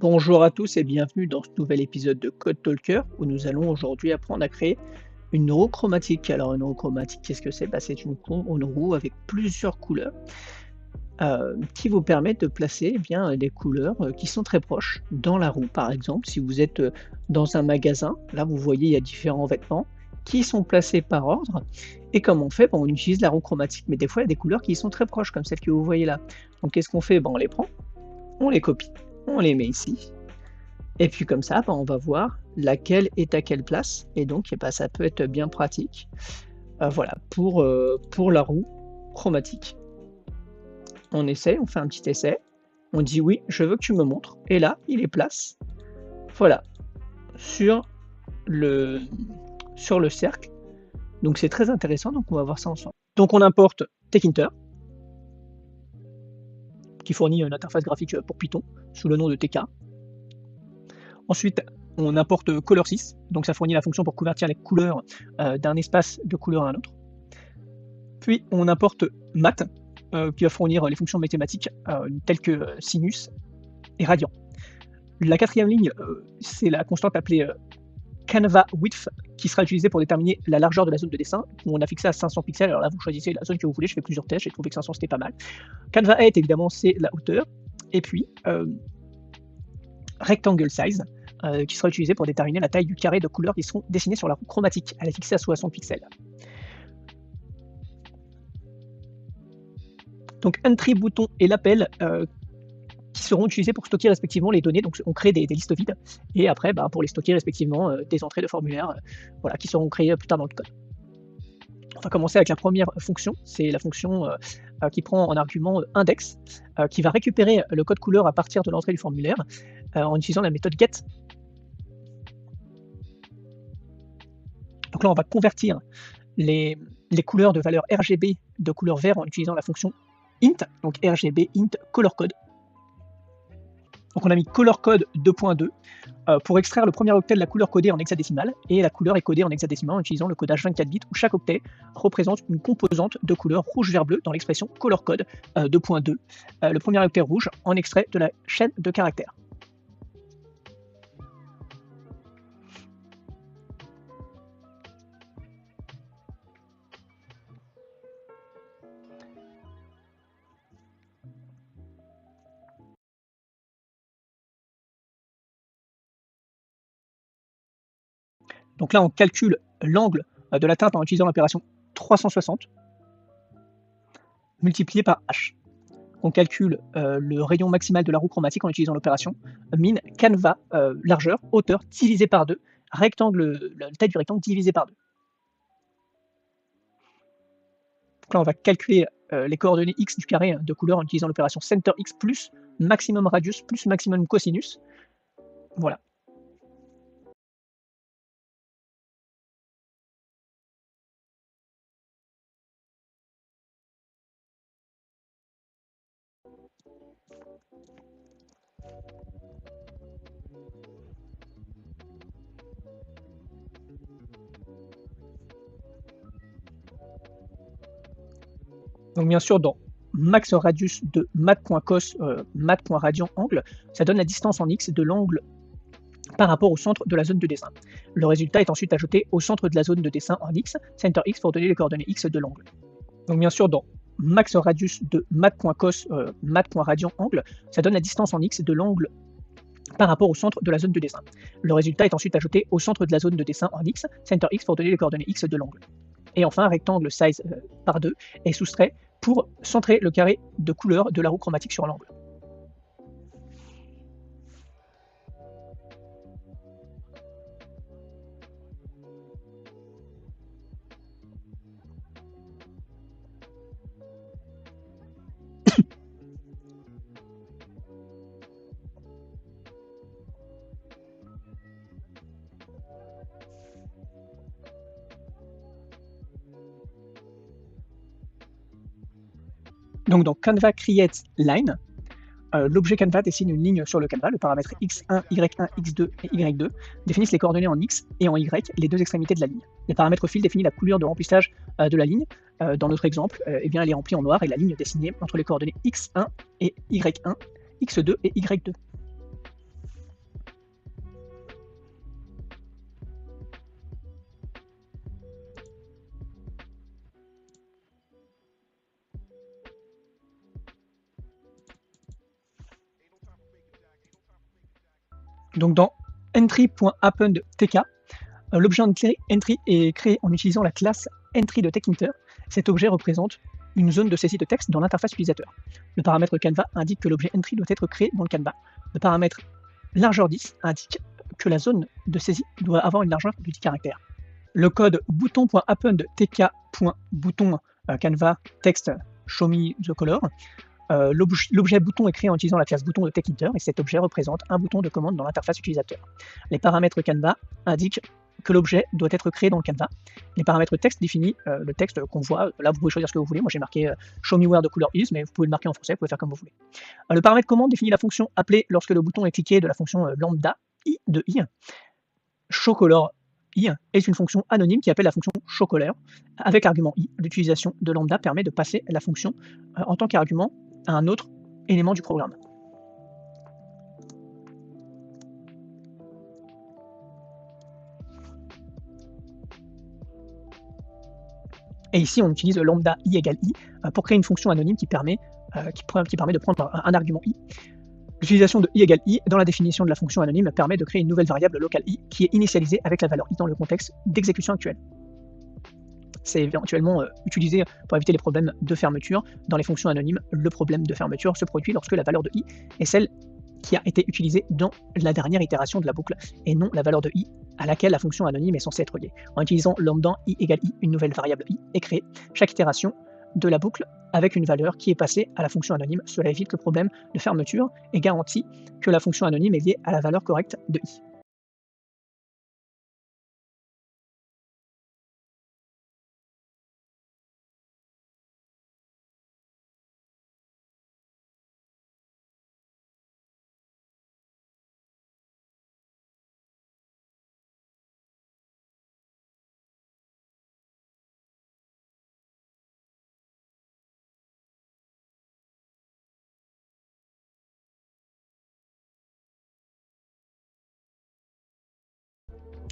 Bonjour à tous et bienvenue dans ce nouvel épisode de Code Talker où nous allons aujourd'hui apprendre à créer une roue chromatique. Alors une roue chromatique, qu'est-ce que c'est? C'est une roue avec plusieurs couleurs qui vous permettent de placer des couleurs qui sont très proches dans la roue. Par exemple, si vous êtes dans un magasin, là vous voyez il y a différents vêtements qui sont placés par ordre. Et comme on fait? On utilise la roue chromatique, mais des fois il y a des couleurs qui sont très proches comme celle que vous voyez là. Donc qu'est-ce qu'on fait? On les prend, on les copie, on les met ici et puis comme ça, on va voir laquelle est à quelle place et donc ça peut être bien pratique, voilà pour la roue chromatique. On essaie, on fait un petit essai, on dit: «Oui, je veux que tu me montres» et là, il les place, voilà, sur le sur le cercle, donc c'est très intéressant, donc on va voir ça ensemble. Donc on importe Tkinter qui fournit une interface graphique pour Python sous le nom de TK. Ensuite, on importe Color6, donc ça fournit la fonction pour convertir les couleurs d'un espace de couleur à un autre. Puis on importe Math, qui va fournir les fonctions mathématiques telles que sinus et radian. La quatrième ligne, c'est la constante appelée canva width, qui sera utilisée pour déterminer la largeur de la zone de dessin, où on a fixé à 500 pixels. Alors là, vous choisissez la zone que vous voulez. Je fais plusieurs tests, j'ai trouvé que 500 c'était pas mal. Canva height, évidemment, c'est la hauteur. Et puis rectangle size, qui sera utilisé pour déterminer la taille du carré de couleurs qui seront dessinées sur la roue chromatique. Elle est fixée à 60 pixels. Donc entry, bouton et l'appel qui seront utilisés pour stocker respectivement les données. Donc on crée des listes vides et après pour les stocker respectivement des entrées de formulaire voilà, qui seront créées plus tard dans le code. On va commencer avec la première fonction, c'est la fonction qui prend en argument index, qui va récupérer le code couleur à partir de l'entrée du formulaire en utilisant la méthode get. Donc là on va convertir les couleurs de valeur RGB de couleur vert en utilisant la fonction int, donc RGB int color code. Donc on a mis color code 2.2 pour extraire le premier octet de la couleur codée en hexadécimal, et la couleur est codée en hexadécimal en utilisant le codage 24 bits où chaque octet représente une composante de couleur rouge vert bleu dans l'expression color code 2.2, le premier octet rouge en extrait de la chaîne de caractères. Donc là, on calcule l'angle de la teinte en utilisant l'opération 360 multiplié par H. On calcule le rayon maximal de la roue chromatique en utilisant l'opération min canva largeur hauteur divisé par 2, rectangle, la taille du rectangle divisé par 2. Donc là, on va calculer les coordonnées x du carré de couleur en utilisant l'opération center x plus maximum radius plus maximum cosinus. Voilà. Donc bien sûr, dans max radius de mat.cos, mat.radian angle, ça donne la distance en x de l'angle par rapport au centre de la zone de dessin. Le résultat est ensuite ajouté au centre de la zone de dessin en x, center x, pour donner les coordonnées x de l'angle. Donc bien sûr, dans max radius de mat.cos, mat.radian angle, ça donne la distance en x de l'angle par rapport au centre de la zone de dessin. Le résultat est ensuite ajouté au centre de la zone de dessin en x, center x, pour donner les coordonnées x de l'angle. Et enfin, rectangle size par 2 est soustrait pour centrer le carré de couleur de la roue chromatique sur l'angle. Donc dans Canva create line, l'objet Canva dessine une ligne sur le Canva. Le paramètre x1, y1, x2 et y2 définissent les coordonnées en x et en y, les deux extrémités de la ligne. Le paramètre fil définit la couleur de remplissage de la ligne. Dans notre exemple, elle est remplie en noir et la ligne dessinée entre les coordonnées x1 et y1, x2 et y2. Donc dans entry.appendTK, l'objet entry est créé en utilisant la classe entry de TechInter. Cet objet représente une zone de saisie de texte dans l'interface utilisateur. Le paramètre Canva indique que l'objet entry doit être créé dans le Canva. Le paramètre largeur 10 indique que la zone de saisie doit avoir une largeur de 10 caractères. Le code bouton.append.tk.bouton Canva text show me the color. L'objet bouton est créé en utilisant la classe bouton de TechInter et cet objet représente un bouton de commande dans l'interface utilisateur. Les paramètres Canva indiquent que l'objet doit être créé dans le Canva. Les paramètres texte définissent le texte qu'on voit. Là, vous pouvez choisir ce que vous voulez. Moi, j'ai marqué show me where the color is, mais vous pouvez le marquer en français, vous pouvez faire comme vous voulez. Le paramètre commande définit la fonction appelée lorsque le bouton est cliqué de la fonction lambda i de i. ShowColor i est une fonction anonyme qui appelle la fonction showColor. Avec l'argument i, l'utilisation de lambda permet de passer la fonction en tant qu'argument à un autre élément du programme. Et ici, on utilise lambda i égale i pour créer une fonction anonyme qui permet de prendre un argument i. L'utilisation de i égale i dans la définition de la fonction anonyme permet de créer une nouvelle variable locale i qui est initialisée avec la valeur i dans le contexte d'exécution actuel. C'est éventuellement utilisé pour éviter les problèmes de fermeture. Dans les fonctions anonymes, le problème de fermeture se produit lorsque la valeur de i est celle qui a été utilisée dans la dernière itération de la boucle, et non la valeur de i à laquelle la fonction anonyme est censée être liée. En utilisant lambda i égale i, une nouvelle variable i est créée chaque itération de la boucle avec une valeur qui est passée à la fonction anonyme. Cela évite le problème de fermeture et garantit que la fonction anonyme est liée à la valeur correcte de i.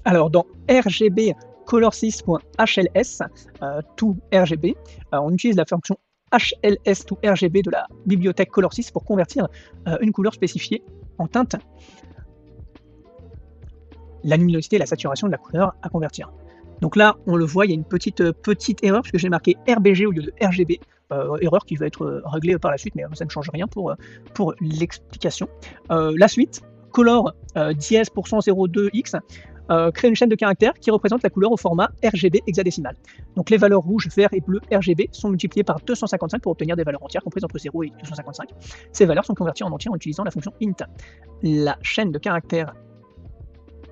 Alors dans RGB color6.hls to RGB, on utilise la fonction hls to RGB de la bibliothèque color6 pour convertir une couleur spécifiée en teinte, la luminosité et la saturation de la couleur à convertir. Donc là, on le voit, il y a une petite erreur puisque j'ai marqué RBG au lieu de RGB, erreur qui va être réglée par la suite, mais ça ne change rien pour l'explication. La suite, color dièse %02x, crée une chaîne de caractères qui représente la couleur au format RGB hexadécimal. Donc les valeurs rouge, vert et bleu RGB sont multipliées par 255 pour obtenir des valeurs entières comprises entre 0 et 255. Ces valeurs sont converties en entières en utilisant la fonction int. La chaîne de caractères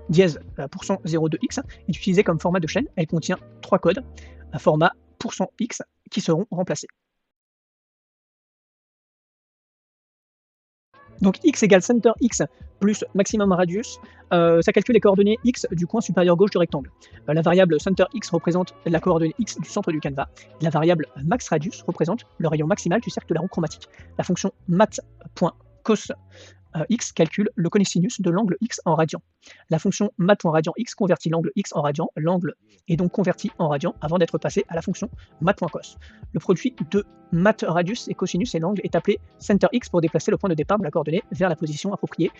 dièse %02x est utilisée comme format de chaîne. Elle contient 3 codes, un format %x qui seront remplacés. Donc x égale center x plus maximum radius, ça calcule les coordonnées x du coin supérieur gauche du rectangle. La variable center x représente la coordonnée x du centre du canevas. La variable max radius représente le rayon maximal du cercle de la roue chromatique. La fonction mat.cos x calcule le cosinus de l'angle x en radian. La fonction mat.radian x convertit l'angle x en radian. L'angle est donc converti en radian avant d'être passé à la fonction mat.cos. Le produit de mat radius et cosinus et l'angle est appelé center x pour déplacer le point de départ de la coordonnée vers la position appropriée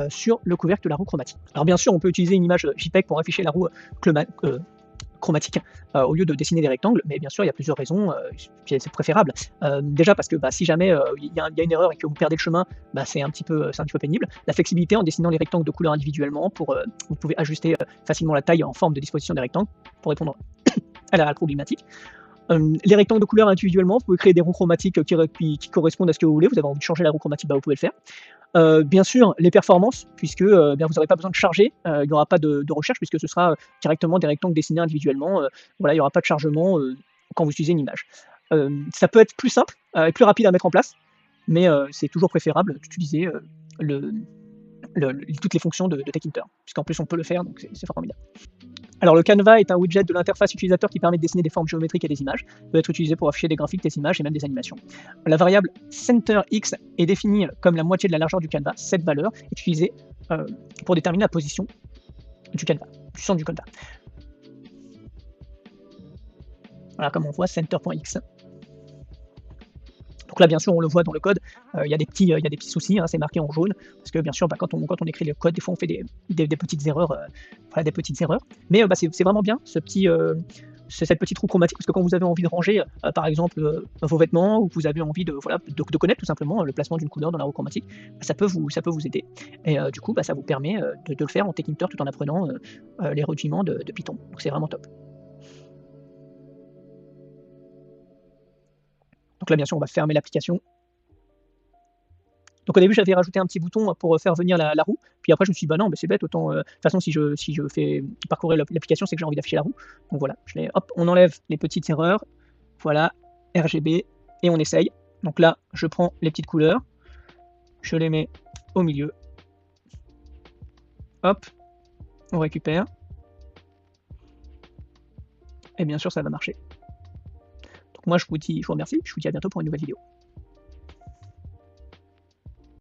sur le couvercle de la roue chromatique. Alors bien sûr, on peut utiliser une image JPEG pour afficher la roue chromatique au lieu de dessiner des rectangles, mais bien sûr il y a plusieurs raisons, c'est préférable. Déjà parce que si jamais il y a une erreur et que vous perdez le chemin, c'est un petit peu pénible. La flexibilité en dessinant les rectangles de couleur individuellement, vous pouvez ajuster facilement la taille en forme de disposition des rectangles pour répondre à la problématique. Les rectangles de couleur individuellement, vous pouvez créer des roues chromatiques qui correspondent à ce que vous voulez. Vous avez envie de changer la roue chromatique, vous pouvez le faire. Bien sûr, les performances, puisque vous n'aurez pas besoin de charger, il n'y aura pas de recherche, puisque ce sera directement des rectangles dessinés individuellement. Voilà, il n'y aura pas de chargement quand vous utilisez une image. Ça peut être plus simple et plus rapide à mettre en place, mais c'est toujours préférable d'utiliser toutes les fonctions de TechInter, puisqu'en plus on peut le faire, donc c'est formidable. Alors le Canva est un widget de l'interface utilisateur qui permet de dessiner des formes géométriques et des images. Il peut être utilisé pour afficher des graphiques, des images et même des animations. La variable centerx est définie comme la moitié de la largeur du Canva. Cette valeur est utilisée pour déterminer la position du Canva, du centre du Canva. Voilà, comme on voit, center.x. Donc là, bien sûr, on le voit dans le code, il y a des petits soucis, hein, c'est marqué en jaune, parce que bien sûr, bah, quand on écrit le code, des fois on fait des petites erreurs, voilà, des petites erreurs. Mais bah, c'est vraiment bien c'est cette petite roue chromatique, parce que quand vous avez envie de ranger, par exemple, vos vêtements, ou que vous avez envie de, voilà, de connaître tout simplement le placement d'une couleur dans la roue chromatique, bah, ça peut vous aider. Et du coup, bah, ça vous permet de le faire en Tkinter tout en apprenant les rudiments de Python. Donc c'est vraiment top. Donc là, bien sûr, on va fermer l'application. Donc au début, j'avais rajouté un petit bouton pour faire venir la roue. Puis après, je me suis dit: «Bah non, mais c'est bête, autant, de toute façon, si je fais parcourir l'application, c'est que j'ai envie d'afficher la roue». Donc voilà, hop, on enlève les petites erreurs. Voilà, RGB, et on essaye. Donc là, je prends les petites couleurs, je les mets au milieu. Hop, on récupère. Et bien sûr, ça va marcher. Donc moi, je vous remercie. Je vous dis à bientôt pour une nouvelle vidéo.